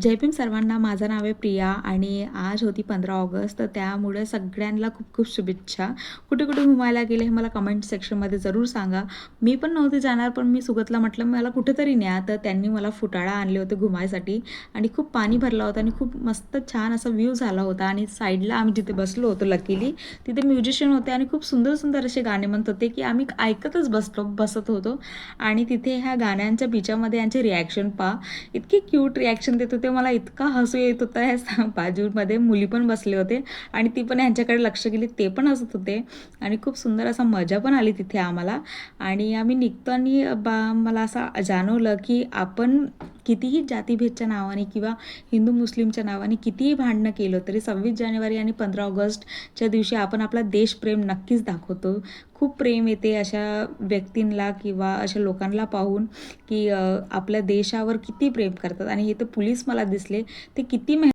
जय भीम सर्वांना. माझं नाव आहे प्रिया आणि आज होती 15 ऑगस्ट, तर त्यामुळे सगळ्यांना खूप खूप शुभेच्छा. कुठे कुठे घुमायला गेले हे मला कमेंट सेक्शनमध्ये जरूर सांगा. मी पण नव्हते जाणार, पण मी सुगतला म्हटलं मला कुठेतरी न्या, तर त्यांनी मला फुटाळा आणले होते घुमायसाठी आणि खूप पाणी भरला होता आणि खूप मस्त छान असा व्ह्यू झाला होता. आणि साईडला आम्ही जिथे बसलो होतो लकीली तिथे म्युझिशियन होते आणि खूप सुंदर सुंदर असे गाणे म्हणत होते की आम्ही ऐकतच बसत होतो. आणि तिथे ह्या गाण्यांच्या बिचामध्ये यांचे रिॲक्शन पहा, इतके क्यूट रिॲक्शन देत होते. मला इतका हसू येत होता. ह्या बाजूमध्ये मुली पण बसले होते आणि ती पण यांच्याकडे लक्ष गेली, ते पण हसत होते आणि खूप सुंदर असा मजा पण आली तिथे आम्हाला. आणि आम्ही निघतो आणि मला असं जाणवलं की आपण कितीही जातीभेदच्या नावाने किंवा हिंदू मुस्लिमच्या नावाने कितीही भांडणं केलं तरी 26 जानेवारी आणि 15 ऑगस्टच्या दिवशी आपण आपला देशप्रेम नक्कीच दाखवतो. खूप प्रेम येते अशा व्यक्तींना किंवा अशा लोकांना पाहून की आपल्या देशावर किती प्रेम करतात. आणि हे तर पोलीस मला दिसले, ते किती